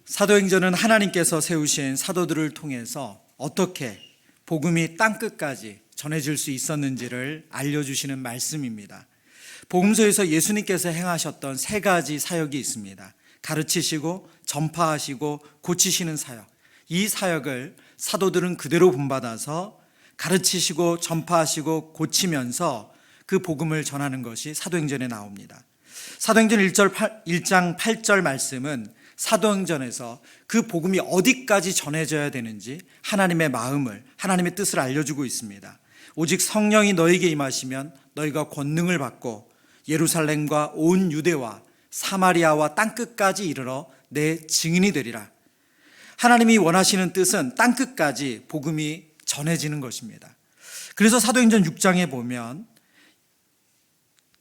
사도행전은 하나님께서 세우신 사도들을 통해서 어떻게 복음이 땅끝까지 전해질 수 있었는지를 알려주시는 말씀입니다. 복음서에서 예수님께서 행하셨던 세 가지 사역이 있습니다. 가르치시고 전파하시고 고치시는 사역. 이 사역을 사도들은 그대로 본받아서 가르치시고 전파하시고 고치면서 그 복음을 전하는 것이 사도행전에 나옵니다. 사도행전 1장 8절 말씀은 사도행전에서 그 복음이 어디까지 전해져야 되는지 하나님의 마음을, 하나님의 뜻을 알려주고 있습니다. 오직 성령이 너에게 임하시면 너희가 권능을 받고 예루살렘과 온 유대와 사마리아와 땅끝까지 이르러 내 증인이 되리라. 하나님이 원하시는 뜻은 땅끝까지 복음이 전해지는 것입니다. 그래서 사도행전 6장에 보면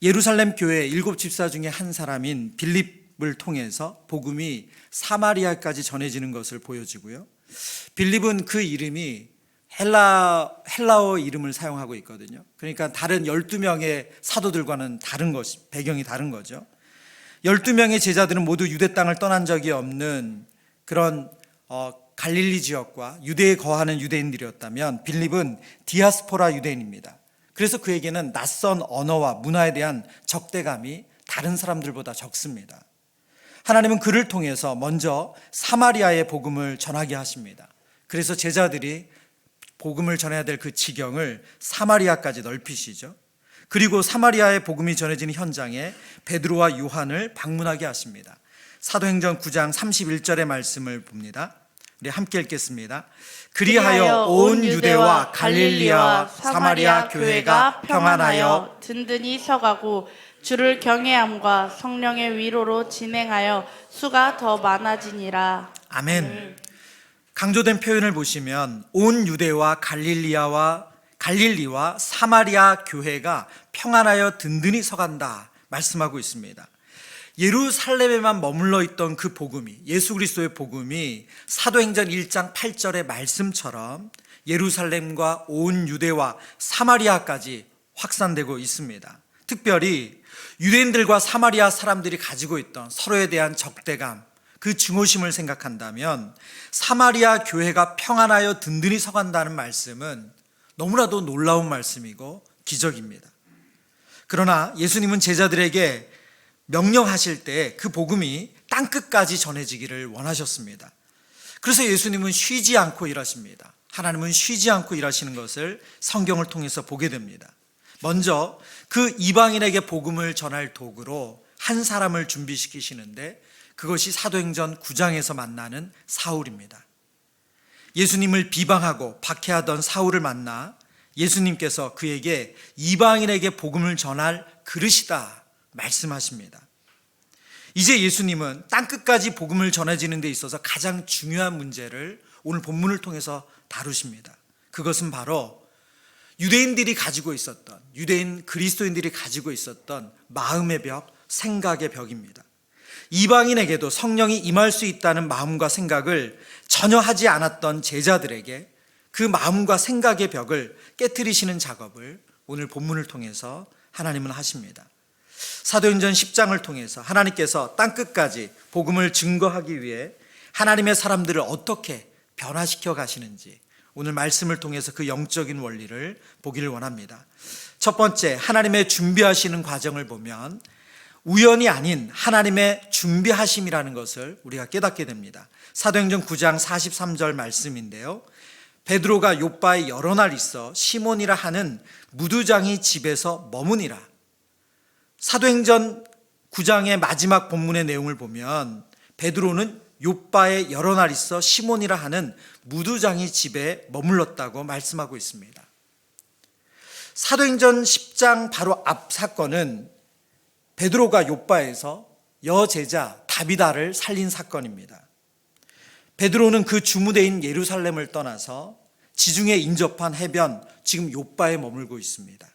예루살렘 교회 7 집사 중에 한 사람인 빌립을 통해서 복음이 사마리아까지 전해지는 것을 보여지고요. 빌립은 그 이름이 헬라어 이름을 사용하고 있거든요. 그러니까 다른 12명의 사도들과는 다른 것, 배경이 다른 거죠. 12명의 제자들은 모두 유대 땅을 떠난 적이 없는 그런 갈릴리 지역과 유대에 거하는 유대인들이었다면 빌립은 디아스포라 유대인입니다. 그래서 그에게는 낯선 언어와 문화에 대한 적대감이 다른 사람들보다 적습니다. 하나님은 그를 통해서 먼저 사마리아의 복음을 전하게 하십니다. 그래서 제자들이 복음을 전해야 될 그 지경을 사마리아까지 넓히시죠. 그리고 사마리아의 복음이 전해지는 현장에 베드로와 요한을 방문하게 하십니다. 사도행전 9장 31절의 말씀을 봅니다. 우리 함께 읽겠습니다. 그리하여 온 유대와 갈릴리와 사마리아 교회가 평안하여 든든히 서가고 주를 경외함과 성령의 위로로 진행하여 수가 더 많아지니라. 아멘. 강조된 표현을 보시면 온 유대와 갈릴리와 사마리아 교회가 평안하여 든든히 서간다 말씀하고 있습니다. 예루살렘에만 머물러 있던 그 복음이, 예수 그리스도의 복음이 사도행전 1장 8절의 말씀처럼 예루살렘과 온 유대와 사마리아까지 확산되고 있습니다. 특별히 유대인들과 사마리아 사람들이 가지고 있던 서로에 대한 적대감, 그 증오심을 생각한다면 사마리아 교회가 평안하여 든든히 서간다는 말씀은 너무나도 놀라운 말씀이고 기적입니다. 그러나 예수님은 제자들에게 명령하실 때 그 복음이 땅끝까지 전해지기를 원하셨습니다. 그래서 예수님은 쉬지 않고 일하십니다. 하나님은 쉬지 않고 일하시는 것을 성경을 통해서 보게 됩니다. 먼저 그 이방인에게 복음을 전할 도구로 한 사람을 준비시키시는데 그것이 사도행전 9장에서 만나는 사울입니다. 예수님을 비방하고 박해하던 사울을 만나 예수님께서 그에게 이방인에게 복음을 전할 그릇이다 말씀하십니다. 이제 예수님은 땅끝까지 복음을 전해지는 데 있어서 가장 중요한 문제를 오늘 본문을 통해서 다루십니다. 그것은 바로 유대인들이 가지고 있었던, 유대인 그리스도인들이 가지고 있었던 마음의 벽, 생각의 벽입니다. 이방인에게도 성령이 임할 수 있다는 마음과 생각을 전혀 하지 않았던 제자들에게 그 마음과 생각의 벽을 깨트리시는 작업을 오늘 본문을 통해서 하나님은 하십니다. 사도행전 10장을 통해서 하나님께서 땅끝까지 복음을 증거하기 위해 하나님의 사람들을 어떻게 변화시켜 가시는지 오늘 말씀을 통해서 그 영적인 원리를 보기를 원합니다. 첫 번째, 하나님의 준비하시는 과정을 보면 우연이 아닌 하나님의 준비하심이라는 것을 우리가 깨닫게 됩니다. 사도행전 9장 43절 말씀인데요. 베드로가 요바에 여러 날 있어 시몬이라 하는 무두장이 집에서 머무니라. 사도행전 9장의 마지막 본문의 내용을 보면 베드로는 요바에 여러 날 있어 시몬이라 하는 무두장이 집에 머물렀다고 말씀하고 있습니다. 사도행전 10장 바로 앞 사건은 베드로가 요바에서 여제자 다비다를 살린 사건입니다. 베드로는 그 주무대인 예루살렘을 떠나서 지중해 인접한 해변, 지금 요바에 머물고 있습니다.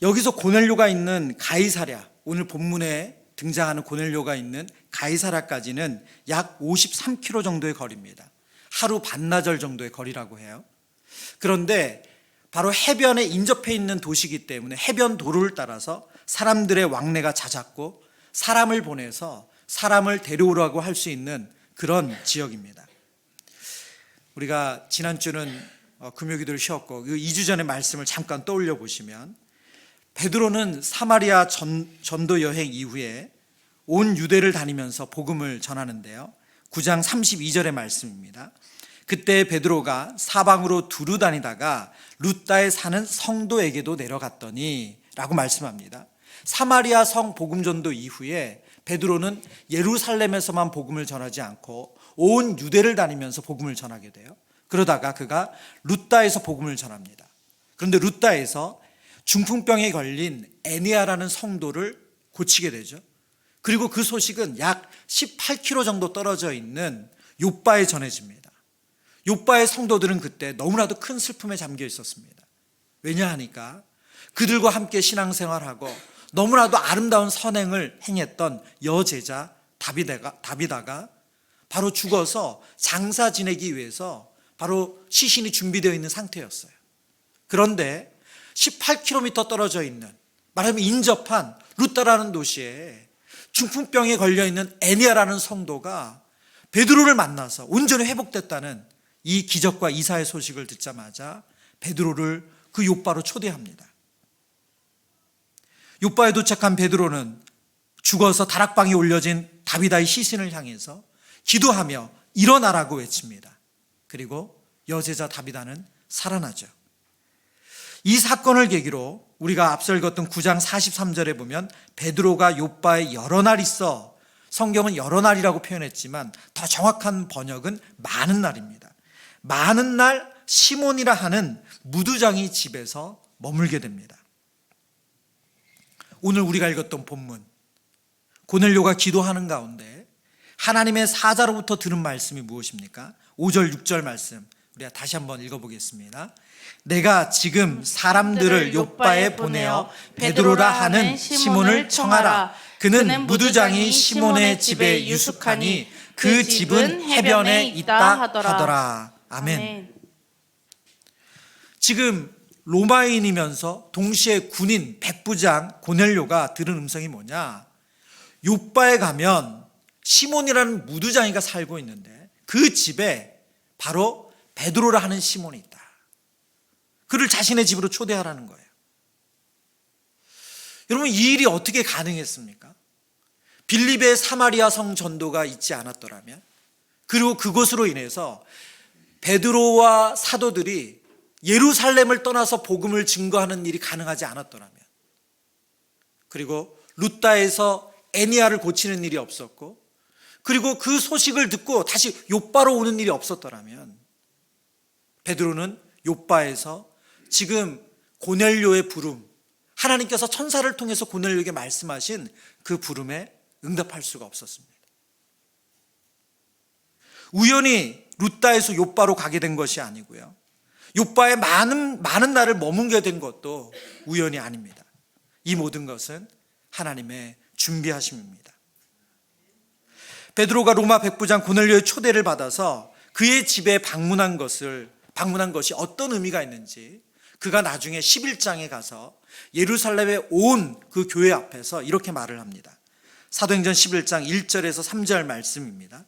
여기서 고넬료가 있는 가이사랴, 오늘 본문에 등장하는 고넬료가 있는 가이사랴까지는 약 53km 정도의 거리입니다. 하루 반나절 정도의 거리라고 해요. 그런데 바로 해변에 인접해 있는 도시이기 때문에 해변 도로를 따라서 사람들의 왕래가 잦았고 사람을 보내서 사람을 데려오라고 할 수 있는 그런 지역입니다. 우리가 지난주는 금요기도를 쉬었고 그 2주 전의 말씀을 잠깐 떠올려 보시면 베드로는 사마리아 전도 여행 이후에 온 유대를 다니면서 복음을 전하는데요. 9장 32절의 말씀입니다. 그때 베드로가 사방으로 두루 다니다가 룻다에 사는 성도에게도 내려갔더니 라고 말씀합니다. 사마리아 성 복음 전도 이후에 베드로는 예루살렘에서만 복음을 전하지 않고 온 유대를 다니면서 복음을 전하게 돼요. 그러다가 그가 룻다에서 복음을 전합니다. 그런데 룻다에서 중풍병에 걸린 애니아라는 성도를 고치게 되죠. 그리고 그 소식은 약 18km 정도 떨어져 있는 욥바에 전해집니다. 욥바의 성도들은 그때 너무나도 큰 슬픔에 잠겨 있었습니다. 왜냐하니까 그들과 함께 신앙생활하고 너무나도 아름다운 선행을 행했던 여제자 다비다가 바로 죽어서 장사 지내기 위해서 바로 시신이 준비되어 있는 상태였어요. 그런데 18km 떨어져 있는, 말하면 인접한 룻다라는 도시에 중풍병에 걸려있는 애니아라는 성도가 베드로를 만나서 온전히 회복됐다는 이 기적과 이사의 소식을 듣자마자 베드로를 그 욥바로 초대합니다. 욥바에 도착한 베드로는 죽어서 다락방에 올려진 다비다의 시신을 향해서 기도하며 일어나라고 외칩니다. 그리고 여제자 다비다는 살아나죠. 이 사건을 계기로 우리가 앞서 읽었던 9장 43절에 보면 베드로가 욥바에 여러 날 있어, 성경은 여러 날이라고 표현했지만 더 정확한 번역은 많은 날입니다. 많은 날 시몬이라 하는 무두장이 집에서 머물게 됩니다. 오늘 우리가 읽었던 본문, 고넬료가 기도하는 가운데 하나님의 사자로부터 들은 말씀이 무엇입니까? 5절 6절 말씀 우리가 다시 한번 읽어보겠습니다. 내가 지금 사람들을 욥바에 보내어 베드로라 하는 시몬을 청하라. 그는 무두장이 시몬의 집에 유숙하니 그 집은 해변에 있다 하더라. 아멘. 지금 로마인이면서 동시에 군인 백부장 고넬료가 들은 음성이 뭐냐? 욥바에 가면 시몬이라는 무두장이가 살고 있는데 그 집에 바로 베드로라 하는 시몬이 있다. 그를 자신의 집으로 초대하라는 거예요. 여러분, 이 일이 어떻게 가능했습니까? 빌립의 사마리아 성 전도가 있지 않았더라면, 그리고 그것으로 인해서 베드로와 사도들이 예루살렘을 떠나서 복음을 증거하는 일이 가능하지 않았더라면, 그리고 룻다에서 애니아를 고치는 일이 없었고, 그리고 그 소식을 듣고 다시 욥바로 오는 일이 없었더라면 베드로는 욥바에서 지금 고넬료의 부름, 하나님께서 천사를 통해서 고넬료에게 말씀하신 그 부름에 응답할 수가 없었습니다. 우연히 룻다에서 욥바로 가게 된 것이 아니고요, 욥바에 많은 날을 머물게 된 것도 우연이 아닙니다. 이 모든 것은 하나님의 준비하심입니다. 베드로가 로마 백부장 고넬료의 초대를 받아서 그의 집에 방문한 것이 어떤 의미가 있는지 그가 나중에 11장에 가서 예루살렘에 온 그 교회 앞에서 이렇게 말을 합니다. 사도행전 11장 1절에서 3절 말씀입니다.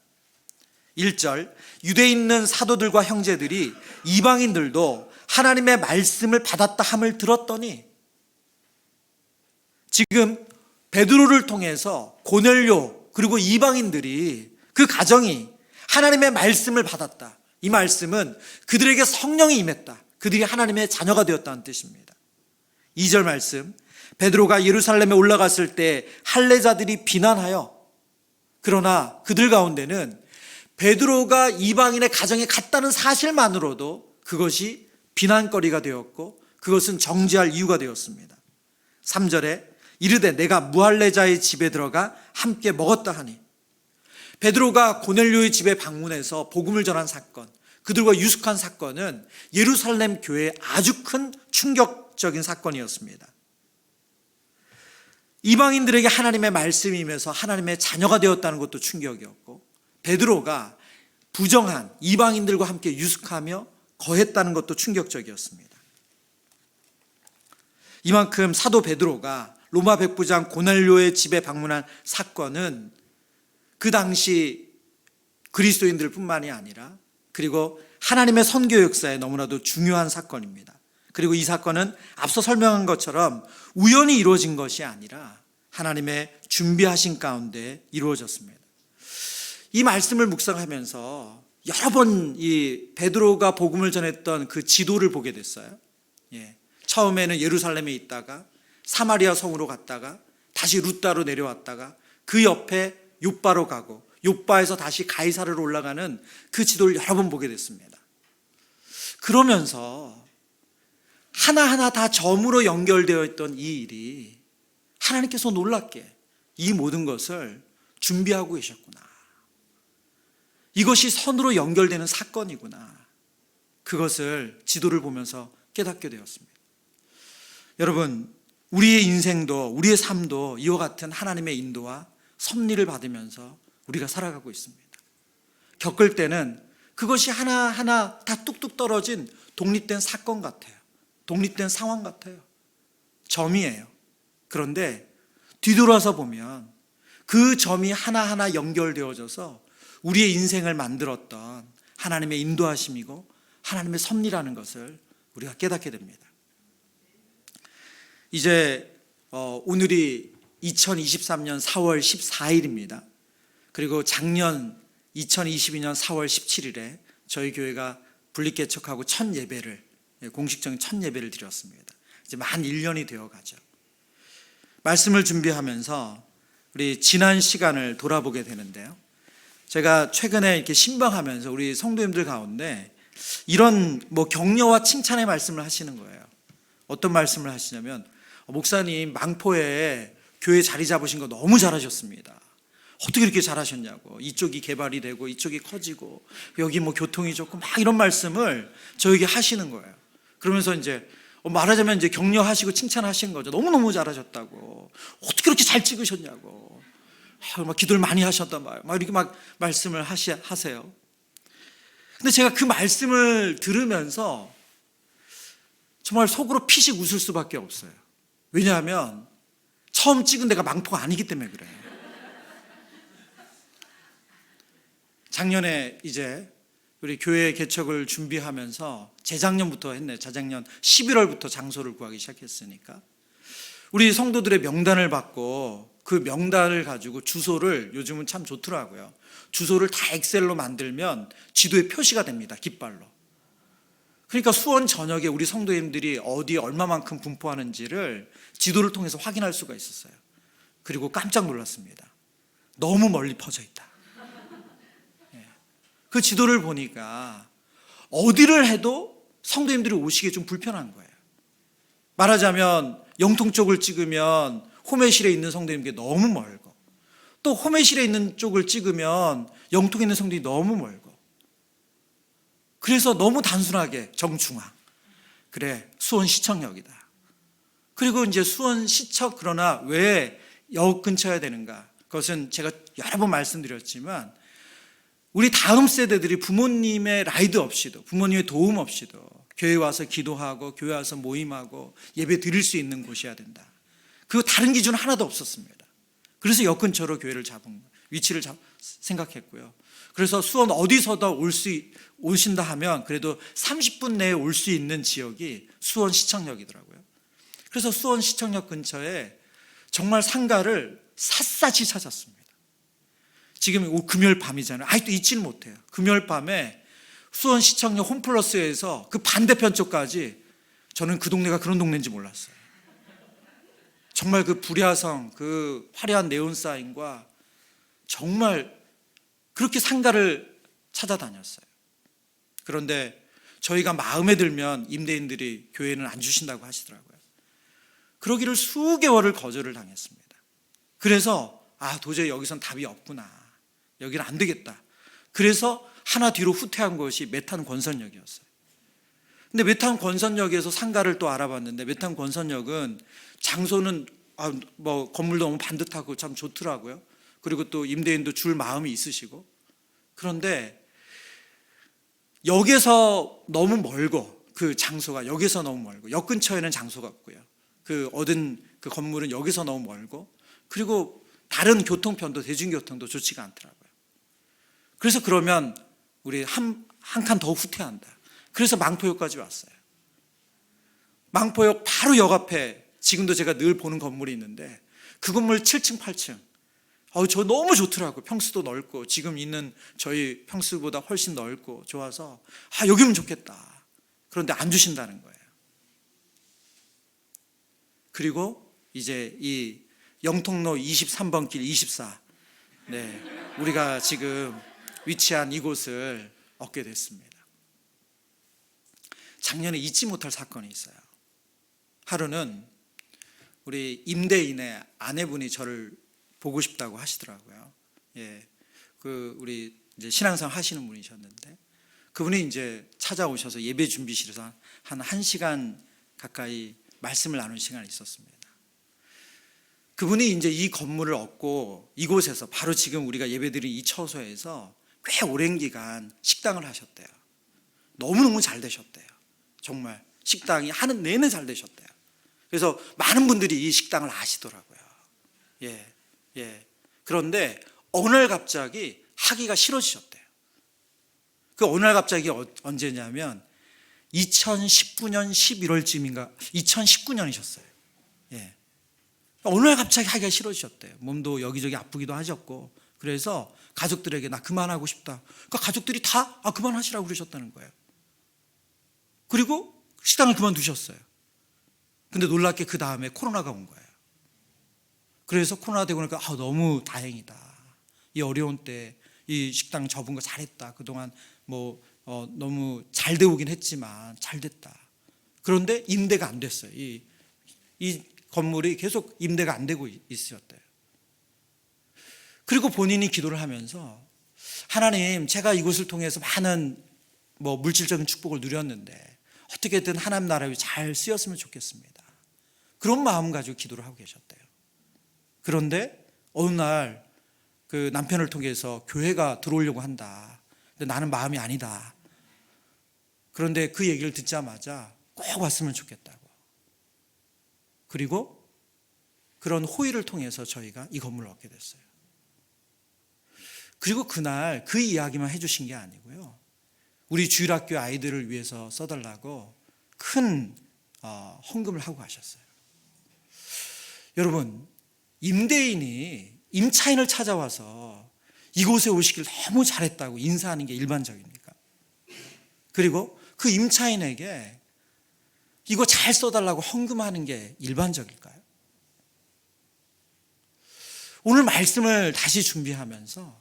1절, 유대에 있는 사도들과 형제들이 이방인들도 하나님의 말씀을 받았다 함을 들었더니, 지금 베드로를 통해서 고넬료 그리고 이방인들이, 그 가정이 하나님의 말씀을 받았다. 이 말씀은 그들에게 성령이 임했다. 그들이 하나님의 자녀가 되었다는 뜻입니다. 2절 말씀, 베드로가 예루살렘에 올라갔을 때 할례자들이 비난하여, 그러나 그들 가운데는 베드로가 이방인의 가정에 갔다는 사실만으로도 그것이 비난거리가 되었고 그것은 정죄할 이유가 되었습니다. 3절에 이르되 내가 무할례자의 집에 들어가 함께 먹었다 하니, 베드로가 고넬료의 집에 방문해서 복음을 전한 사건, 그들과 유숙한 사건은 예루살렘 교회에 아주 큰 충격적인 사건이었습니다. 이방인들에게 하나님의 말씀이 임해서 하나님의 자녀가 되었다는 것도 충격이었고, 베드로가 부정한 이방인들과 함께 유숙하며 거했다는 것도 충격적이었습니다. 이만큼 사도 베드로가 로마 백부장 고넬료의 집에 방문한 사건은 그 당시 그리스도인들뿐만이 아니라 그리고 하나님의 선교 역사에 너무나도 중요한 사건입니다. 그리고 이 사건은 앞서 설명한 것처럼 우연히 이루어진 것이 아니라 하나님의 준비하신 가운데 이루어졌습니다. 이 말씀을 묵상하면서 여러 번 이 베드로가 복음을 전했던 그 지도를 보게 됐어요. 처음에는 예루살렘에 있다가 사마리아 성으로 갔다가 다시 루따로 내려왔다가 그 옆에 욥바로 가고 욥바에서 다시 가이사르로 올라가는 그 지도를 여러 번 보게 됐습니다. 그러면서 하나하나 다 점으로 연결되어 있던 이 일이 하나님께서 놀랍게 이 모든 것을 준비하고 계셨구나. 이것이 선으로 연결되는 사건이구나. 그것을 지도를 보면서 깨닫게 되었습니다. 여러분, 우리의 인생도 우리의 삶도 이와 같은 하나님의 인도와 섭리를 받으면서 우리가 살아가고 있습니다. 겪을 때는 그것이 하나하나 다 뚝뚝 떨어진 독립된 사건 같아요. 독립된 상황 같아요. 점이에요. 그런데 뒤돌아서 보면 그 점이 하나하나 연결되어져서 우리의 인생을 만들었던 하나님의 인도하심이고 하나님의 섭리라는 것을 우리가 깨닫게 됩니다. 이제 오늘이 2023년 4월 14일입니다. 그리고 작년 2022년 4월 17일에 저희 교회가 분립개척하고 첫 예배를, 공식적인 첫 예배를 드렸습니다. 이제 만 1년이 되어가죠. 말씀을 준비하면서 우리 지난 시간을 돌아보게 되는데요. 제가 최근에 이렇게 신방하면서 우리 성도님들 가운데 이런 격려와 칭찬의 말씀을 하시는 거예요. 어떤 말씀을 하시냐면, 목사님 망포에 교회 자리 잡으신 거 너무 잘하셨습니다. 어떻게 이렇게 잘하셨냐고. 이쪽이 개발이 되고 이쪽이 커지고 여기 교통이 좋고 막 이런 말씀을 저에게 하시는 거예요. 그러면서 이제 말하자면 이제 격려하시고 칭찬하신 거죠. 너무너무 잘하셨다고. 어떻게 그렇게 잘 찍으셨냐고. 막 기도를 많이 하셨단 말이에요. 막 이렇게 막 말씀을 하세요. 근데 제가 그 말씀을 들으면서 정말 속으로 피식 웃을 수밖에 없어요. 왜냐하면 처음 찍은 데가 망포가 아니기 때문에 그래요. 작년에 이제 우리 교회 개척을 준비하면서 재작년부터 했네요. 재작년 11월부터 장소를 구하기 시작했으니까 우리 성도들의 명단을 받고 그 명단을 가지고 주소를, 요즘은 참 좋더라고요. 주소를 다 엑셀로 만들면 지도에 표시가 됩니다. 깃발로. 그러니까 수원 전역에 우리 성도님들이 어디 얼마만큼 분포하는지를 지도를 통해서 확인할 수가 있었어요. 그리고 깜짝 놀랐습니다. 너무 멀리 퍼져 있다. 그 지도를 보니까 어디를 해도 성도님들이 오시기 좀 불편한 거예요. 말하자면 영통 쪽을 찍으면 호매실에 있는 성도님께 너무 멀고, 또 호매실에 있는 쪽을 찍으면 영통에 있는 성도님이 너무 멀고, 그래서 너무 단순하게 정중앙, 그래 수원시청역이다. 그리고 이제 수원시청, 그러나 왜 역 근처여야 되는가? 그것은 제가 여러 번 말씀드렸지만 우리 다음 세대들이 부모님의 라이드 없이도, 부모님의 도움 없이도 교회 와서 기도하고 교회 와서 모임하고 예배 드릴 수 있는 곳이어야 된다. 그 다른 기준 하나도 없었습니다. 그래서 역 근처로 교회를 잡은, 위치를 생각했고요. 그래서 수원 어디서도 오신다 하면 그래도 30분 내에 올 수 있는 지역이 수원 시청역이더라고요. 그래서 수원 시청역 근처에 정말 상가를 샅샅이 찾았습니다. 지금 금요일 밤이잖아요. 아직도 잊지는 못해요. 금요일 밤에 수원 시청역 홈플러스에서 그 반대편 쪽까지, 저는 그 동네가 그런 동네인지 몰랐어요. 정말 그 불야성, 그 화려한 네온사인과 정말 그렇게 상가를 찾아다녔어요. 그런데 저희가 마음에 들면 임대인들이 교회는 안 주신다고 하시더라고요. 그러기를 수개월을 거절을 당했습니다. 그래서 도저히 여기선 답이 없구나. 여기는 안 되겠다. 그래서 하나 뒤로 후퇴한 것이 메탄 권선역이었어요. 근데 메탄 권선역에서 상가를 또 알아봤는데, 메탄 권선역은 장소는 건물도 너무 반듯하고 참 좋더라고요. 그리고 또 임대인도 줄 마음이 있으시고. 그런데 역에서 너무 멀고, 그 장소가 역에서 너무 멀고, 역 근처에는 장소가 없고요. 그 얻은 그 건물은 역에서 너무 멀고, 그리고 다른 교통편도 대중교통도 좋지가 않더라고요. 그래서 그러면 우리 한 칸 더 후퇴한다. 그래서 망포역까지 왔어요. 망포역 바로 역 앞에 지금도 제가 늘 보는 건물이 있는데 그 건물 7층, 8층. 저 너무 좋더라고요. 평수도 넓고 지금 있는 저희 평수보다 훨씬 넓고 좋아서 여기면 좋겠다. 그런데 안 주신다는 거예요. 그리고 이제 이 영통로 23번 길 24, 우리가 지금 위치한 이곳을 얻게 됐습니다. 작년에 잊지 못할 사건이 있어요. 하루는 우리 임대인의 아내분이 저를 보고 싶다고 하시더라고요. 우리 이제 신앙생활 하시는 분이셨는데 그분이 이제 찾아오셔서 예배 준비실에서 한 1시간 가까이 말씀을 나눈 시간이 있었습니다. 그분이 이제 이 건물을 얻고 이곳에서 바로 지금 우리가 예배드린 이 처소에서 꽤 오랜 기간 식당을 하셨대요. 너무너무 잘 되셨대요. 정말 식당이 하는 내내 잘 되셨대요. 그래서 많은 분들이 이 식당을 아시더라고요. 그런데 어느 날 갑자기 하기가 싫어지셨대요. 그 어느 날 갑자기 언제냐면 2019년 11월쯤인가 2019년이셨어요. 어느 날 갑자기 하기가 싫어지셨대요. 몸도 여기저기 아프기도 하셨고 그래서 가족들에게 나 그만하고 싶다. 그러니까 가족들이 다 그만하시라고 그러셨다는 거예요. 그리고 식당을 그만두셨어요. 근데 놀랍게 그 다음에 코로나가 온 거예요. 그래서 코로나 되고 나니까 너무 다행이다. 이 어려운 때 이 식당 접은 거 잘했다. 그동안 너무 잘 되오긴 했지만 잘 됐다. 그런데 임대가 안 됐어요. 이 건물이 계속 임대가 안 되고 있었대요. 그리고 본인이 기도를 하면서 하나님, 제가 이곳을 통해서 많은 물질적인 축복을 누렸는데 어떻게든 하나님 나라에 잘 쓰였으면 좋겠습니다. 그런 마음 가지고 기도를 하고 계셨대요. 그런데 어느 날 그 남편을 통해서 교회가 들어오려고 한다. 근데 나는 마음이 아니다. 그런데 그 얘기를 듣자마자 꼭 왔으면 좋겠다고. 그리고 그런 호의를 통해서 저희가 이 건물을 얻게 됐어요. 그리고 그날 그 이야기만 해주신 게 아니고요. 우리 주일학교 아이들을 위해서 써달라고 큰 헌금을 하고 가셨어요. 여러분, 임대인이 임차인을 찾아와서 이곳에 오시길 너무 잘했다고 인사하는 게 일반적입니까? 그리고 그 임차인에게 이거 잘 써달라고 헌금하는 게 일반적일까요? 오늘 말씀을 다시 준비하면서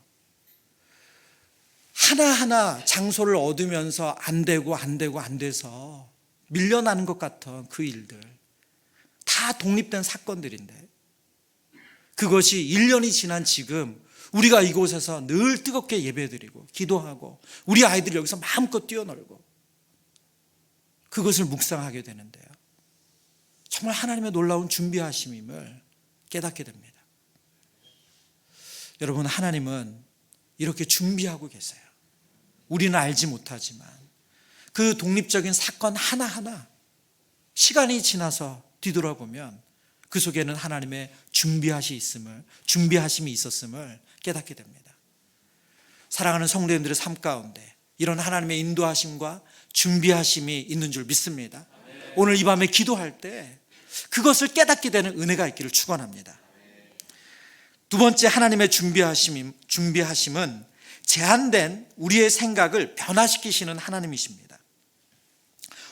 하나하나 장소를 얻으면서 안 돼서 밀려나는 것 같은 그 일들 다 독립된 사건들인데 그것이 1년이 지난 지금 우리가 이곳에서 늘 뜨겁게 예배드리고 기도하고 우리 아이들이 여기서 마음껏 뛰어놀고 그것을 묵상하게 되는데요. 정말 하나님의 놀라운 준비하심임을 깨닫게 됩니다. 여러분, 하나님은 이렇게 준비하고 계세요. 우리는 알지 못하지만 그 독립적인 사건 하나하나 시간이 지나서 뒤돌아보면 그 속에는 하나님의 준비하심이 있었음을 깨닫게 됩니다. 사랑하는 성도님들의 삶 가운데 이런 하나님의 인도하심과 준비하심이 있는 줄 믿습니다. 오늘 이 밤에 기도할 때 그것을 깨닫게 되는 은혜가 있기를 축원합니다. 두 번째 하나님의 준비하심은 제한된 우리의 생각을 변화시키시는 하나님이십니다.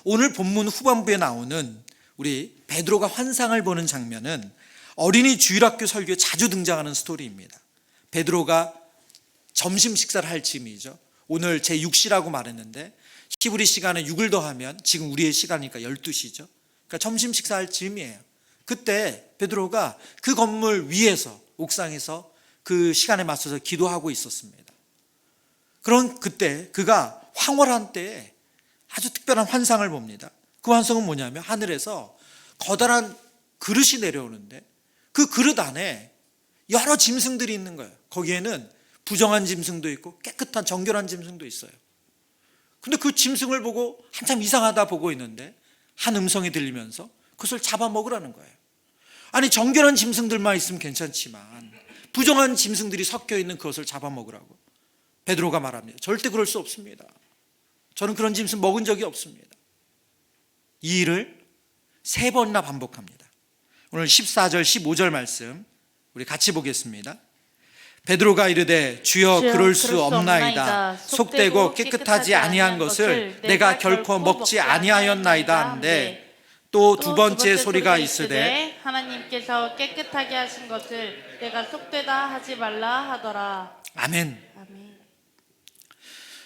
오늘 본문 후반부에 나오는 우리 베드로가 환상을 보는 장면은 어린이 주일학교 설교에 자주 등장하는 스토리입니다. 베드로가 점심 식사를 할 즈음이죠. 오늘 제6시라고 말했는데 히브리 시간에 6을 더하면 지금 우리의 시간이니까 12시죠. 그러니까 점심 식사할 즈음이에요. 그때 베드로가 그 건물 위에서 옥상에서 그 시간에 맞춰서 기도하고 있었습니다. 그런 그때 그가 황홀한 때에 아주 특별한 환상을 봅니다. 그 환상은 뭐냐면 하늘에서 거대한 그릇이 내려오는데 그 그릇 안에 여러 짐승들이 있는 거예요. 거기에는 부정한 짐승도 있고 깨끗한 정결한 짐승도 있어요. 근데 그 짐승을 보고 한참 이상하다 보고 있는데 한 음성이 들리면서 그것을 잡아먹으라는 거예요. 아니 정결한 짐승들만 있으면 괜찮지만 부정한 짐승들이 섞여 있는 그것을 잡아먹으라고 베드로가 말합니다. 절대 그럴 수 없습니다. 저는 그런 짐승 먹은 적이 없습니다. 이 일을 3번이나 반복합니다. 오늘 14절 15절 말씀 우리 같이 보겠습니다. 베드로가 이르되 주여 그럴 수 없나이다. 속되고 깨끗하지 아니한 것을 내가 결코 먹지 아니하였나이다 하는데 또 두 번째 소리가 있으되 하나님께서 깨끗하게 하신 것을 내가 속되다 하지 말라 하더라. 아멘. 아멘.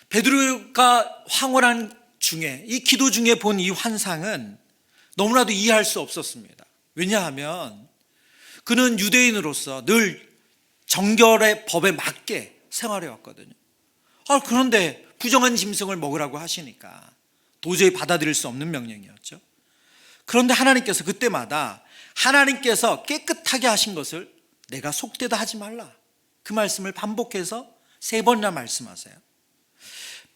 베드로가 황홀한 중에 이 기도 중에 본 이 환상은 너무나도 이해할 수 없었습니다. 왜냐하면 그는 유대인으로서 늘 정결의 법에 맞게 생활해 왔거든요. 그런데 부정한 짐승을 먹으라고 하시니까 도저히 받아들일 수 없는 명령이었죠. 그런데 하나님께서 그때마다 하나님께서 깨끗하게 하신 것을 내가 속되다 하지 말라, 그 말씀을 반복해서 3번이나 말씀하세요.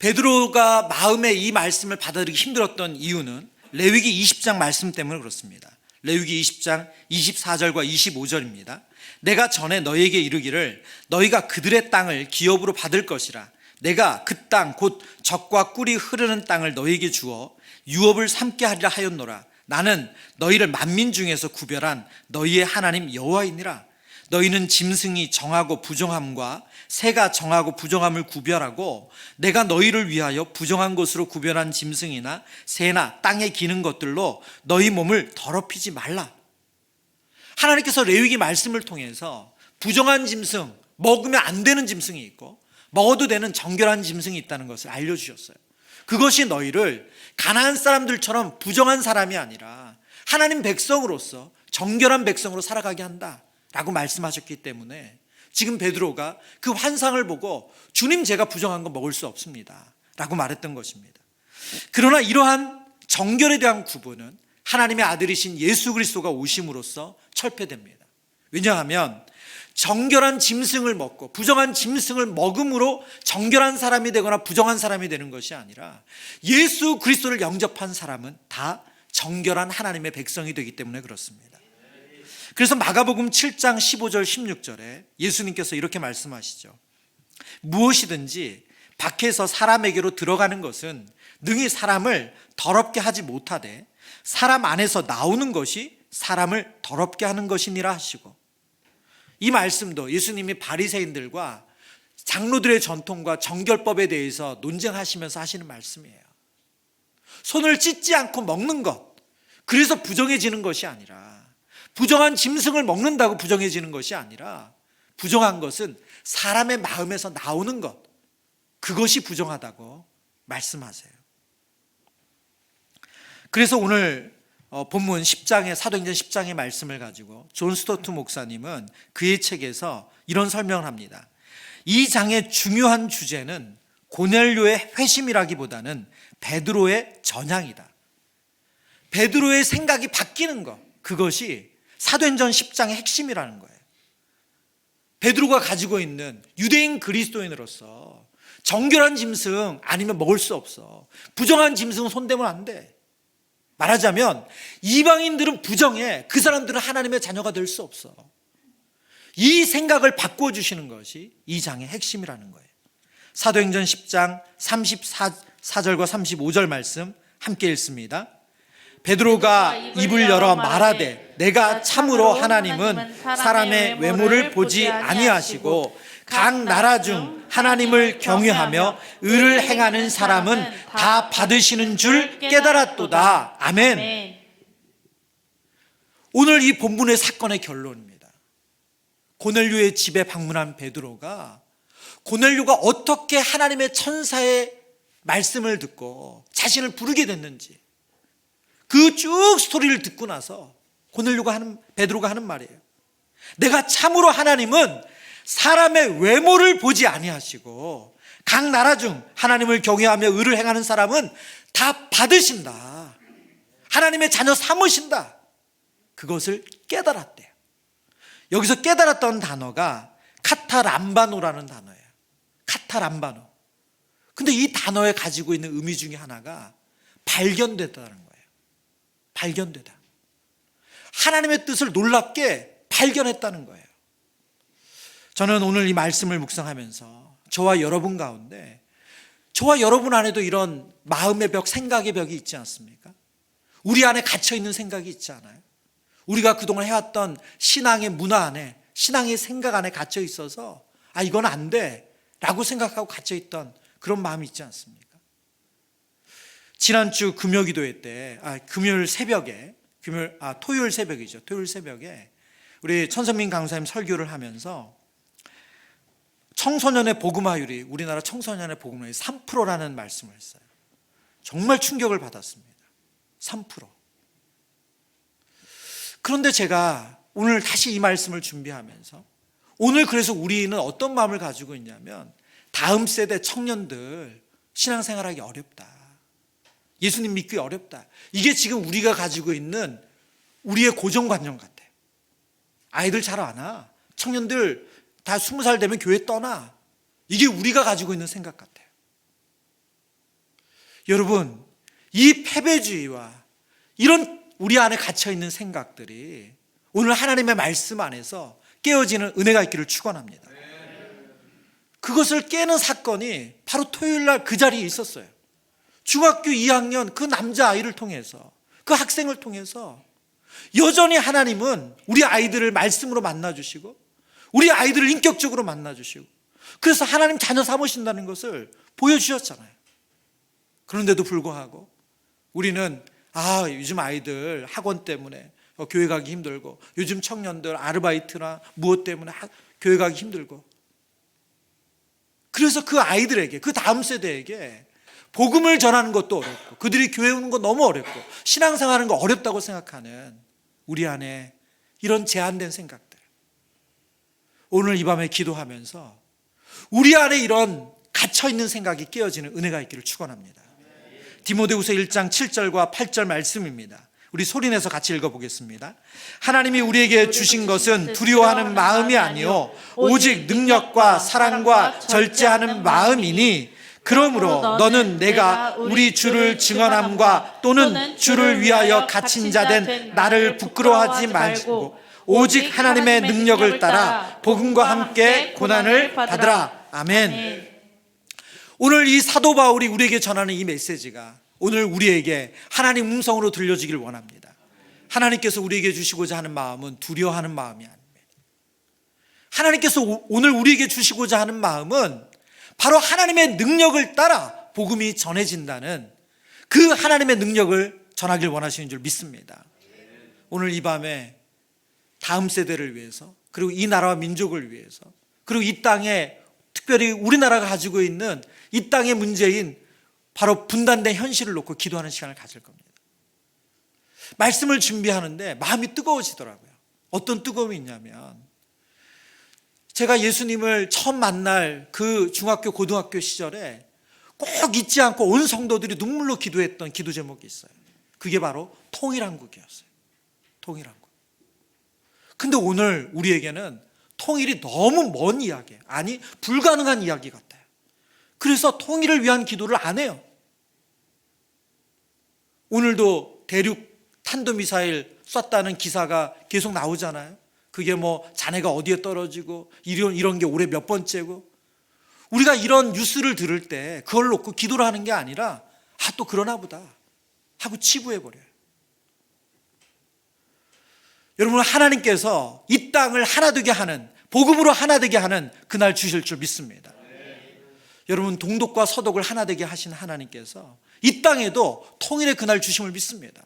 베드로가 마음에 이 말씀을 받아들이기 힘들었던 이유는 레위기 20장 말씀 때문에 그렇습니다. 레위기 20장 24절과 25절입니다. 내가 전에 너희에게 이르기를 너희가 그들의 땅을 기업으로 받을 것이라. 내가 그 땅 곧 젖과 꿀이 흐르는 땅을 너희에게 주어 유업을 삼게 하리라 하였노라. 나는 너희를 만민 중에서 구별한 너희의 하나님 여호와이니라. 너희는 짐승이 정하고 부정함과 새가 정하고 부정함을 구별하고 내가 너희를 위하여 부정한 것으로 구별한 짐승이나 새나 땅에 기는 것들로 너희 몸을 더럽히지 말라. 하나님께서 레위기 말씀을 통해서 부정한 짐승, 먹으면 안 되는 짐승이 있고 먹어도 되는 정결한 짐승이 있다는 것을 알려주셨어요. 그것이 너희를 가나안 사람들처럼 부정한 사람이 아니라 하나님 백성으로서 정결한 백성으로 살아가게 한다라고 말씀하셨기 때문에 지금 베드로가 그 환상을 보고 주님, 제가 부정한 거 먹을 수 없습니다 라고 말했던 것입니다. 그러나 이러한 정결에 대한 구분은 하나님의 아들이신 예수 그리스도가 오심으로써 철폐됩니다. 왜냐하면 정결한 짐승을 먹고 부정한 짐승을 먹음으로 정결한 사람이 되거나 부정한 사람이 되는 것이 아니라 예수 그리스도를 영접한 사람은 다 정결한 하나님의 백성이 되기 때문에 그렇습니다. 그래서 마가복음 7장 15절 16절에 예수님께서 이렇게 말씀하시죠. 무엇이든지 밖에서 사람에게로 들어가는 것은 능히 사람을 더럽게 하지 못하되 사람 안에서 나오는 것이 사람을 더럽게 하는 것이니라 하시고, 이 말씀도 예수님이 바리새인들과 장로들의 전통과 정결법에 대해서 논쟁하시면서 하시는 말씀이에요. 손을 찢지 않고 먹는 것, 그래서 부정해지는 것이 아니라, 부정한 짐승을 먹는다고 부정해지는 것이 아니라, 부정한 것은 사람의 마음에서 나오는 것, 그것이 부정하다고 말씀하세요. 그래서 오늘 본문 10장의 사도행전 10장의 말씀을 가지고 존 스토트 목사님은 그의 책에서 이런 설명을 합니다. 이 장의 중요한 주제는 고넬료의 회심이라기보다는 베드로의 전향이다. 베드로의 생각이 바뀌는 것, 그것이 사도행전 10장의 핵심이라는 거예요. 베드로가 가지고 있는 유대인 그리스도인으로서 정결한 짐승 아니면 먹을 수 없어. 부정한 짐승은 손대면 안 돼. 말하자면 이방인들은 부정해. 그 사람들은 하나님의 자녀가 될 수 없어. 이 생각을 바꿔주시는 것이 이 장의 핵심이라는 거예요. 사도행전 10장 34절과 35절 말씀 함께 읽습니다. 베드로가 입을 열어 말하되 내가 참으로 하나님은 사람의 외모를 보지 아니하시고 각 나라 중 하나님을 경외하며 의를 행하는 사람은 다 받으시는 줄 깨달았도다. 아멘. 오늘 이 본문의 사건의 결론입니다. 고넬료의 집에 방문한 베드로가 고넬료가 어떻게 하나님의 천사의 말씀을 듣고 자신을 부르게 됐는지 그 쭉 스토리를 듣고 나서 베드로가 하는 말이에요. 내가 참으로 하나님은 사람의 외모를 보지 아니하시고 각 나라 중 하나님을 경외하며 의를 행하는 사람은 다 받으신다. 하나님의 자녀 삼으신다. 그것을 깨달았대요. 여기서 깨달았던 단어가 카타람바노라는 단어예요. 카타람바노. 근데 이 단어에 가지고 있는 의미 중에 하나가 발견됐다는 거예요. 발견되다. 하나님의 뜻을 놀랍게 발견했다는 거예요. 저는 오늘 이 말씀을 묵상하면서 저와 여러분 가운데, 저와 여러분 안에도 이런 마음의 벽, 생각의 벽이 있지 않습니까? 우리 안에 갇혀있는 생각이 있지 않아요? 우리가 그동안 해왔던 신앙의 문화 안에, 신앙의 생각 안에 갇혀 있어서 이건 안 돼 라고 생각하고 갇혀있던 그런 마음이 있지 않습니까? 지난주 금요기도회 때, 금요일 새벽에, 토요일 새벽이죠. 토요일 새벽에 우리 천선민 강사님 설교를 하면서 청소년의 복음화율이, 우리나라 청소년의 복음화율이 3%라는 말씀을 했어요. 정말 충격을 받았습니다. 3%. 그런데 제가 오늘 다시 이 말씀을 준비하면서, 오늘 그래서 우리는 어떤 마음을 가지고 있냐면, 다음 세대 청년들 신앙생활하기 어렵다, 예수님 믿기 어렵다, 이게 지금 우리가 가지고 있는 우리의 고정관념 같아요. 아이들 잘 안 와, 청년들 다 20살 되면 교회 떠나, 이게 우리가 가지고 있는 생각 같아요. 여러분, 이 패배주의와 이런 우리 안에 갇혀있는 생각들이 오늘 하나님의 말씀 안에서 깨어지는 은혜가 있기를 축원합니다. 그것을 깨는 사건이 바로 토요일날 그 자리에 있었어요. 중학교 2학년 그 남자아이를 통해서, 그 학생을 통해서 여전히 하나님은 우리 아이들을 말씀으로 만나주시고, 우리 아이들을 인격적으로 만나주시고, 그래서 하나님 자녀 삼으신다는 것을 보여주셨잖아요. 그런데도 불구하고 우리는 요즘 아이들 학원 때문에 교회 가기 힘들고, 요즘 청년들 아르바이트나 무엇 때문에 교회 가기 힘들고, 그래서 그 아이들에게, 그 다음 세대에게 복음을 전하는 것도 어렵고, 그들이 교회 오는 거 너무 어렵고, 신앙생활하는 거 어렵다고 생각하는 우리 안에 이런 제한된 생각들, 오늘 이 밤에 기도하면서 우리 안에 이런 갇혀있는 생각이 깨어지는 은혜가 있기를 축원합니다. 디모데후서 1장 7절과 8절 말씀입니다. 우리 소리내서 같이 읽어보겠습니다. 하나님이 우리에게 주신 것은 두려워하는 마음이 아니요 오직 능력과 사랑과 절제하는 마음이니, 그러므로 너는 내가 우리 주를 증언함과 또는 주를 위하여 갇힌 자 된 나를 부끄러워하지 말고 오직 하나님의 능력을 따라 복음과 함께 고난을 받으라. 아멘. 오늘 이 사도 바울이 우리에게 전하는 이 메시지가 오늘 우리에게 하나님 음성으로 들려지길 원합니다. 하나님께서 우리에게 주시고자 하는 마음은 두려워하는 마음이 아닙니다. 하나님께서 오늘 우리에게 주시고자 하는 마음은 바로 하나님의 능력을 따라 복음이 전해진다는 그 하나님의 능력을 전하길 원하시는 줄 믿습니다. 오늘 이 밤에 다음 세대를 위해서, 그리고 이 나라와 민족을 위해서, 그리고 이 땅에, 특별히 우리나라가 가지고 있는 이 땅의 문제인 바로 분단된 현실을 놓고 기도하는 시간을 가질 겁니다. 말씀을 준비하는데 마음이 뜨거워지더라고요. 어떤 뜨거움이 있냐면, 제가 예수님을 처음 만날 그 중학교, 고등학교 시절에 꼭 잊지 않고 온 성도들이 눈물로 기도했던 기도 제목이 있어요. 그게 바로 통일한국이었어요. 통일한국. 근데 오늘 우리에게는 통일이 너무 먼 이야기, 아니 불가능한 이야기 같아요. 그래서 통일을 위한 기도를 안 해요. 오늘도 대륙 탄도미사일 쐈다는 기사가 계속 나오잖아요. 그게 뭐 자네가 어디에 떨어지고 이런 게 올해 몇 번째고, 우리가 이런 뉴스를 들을 때 그걸 놓고 기도를 하는 게 아니라 또 그러나 보다 하고 치부해버려요. 여러분, 하나님께서 이 땅을 하나 되게 하는, 복음으로 하나 되게 하는 그날 주실 줄 믿습니다. 여러분, 동독과 서독을 하나 되게 하신 하나님께서 이 땅에도 통일의 그날 주심을 믿습니다.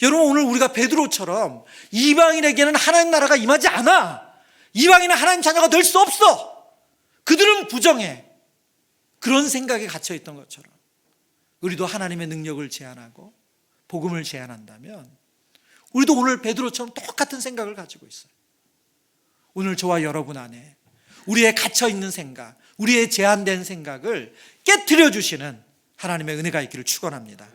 여러분, 오늘 우리가 베드로처럼 이방인에게는 하나님 나라가 임하지 않아, 이방인은 하나님 자녀가 될 수 없어, 그들은 부정해, 그런 생각에 갇혀있던 것처럼 우리도 하나님의 능력을 제한하고 복음을 제한한다면 우리도 오늘 베드로처럼 똑같은 생각을 가지고 있어요. 오늘 저와 여러분 안에 우리의 갇혀있는 생각, 우리의 제한된 생각을 깨트려 주시는 하나님의 은혜가 있기를 축원합니다.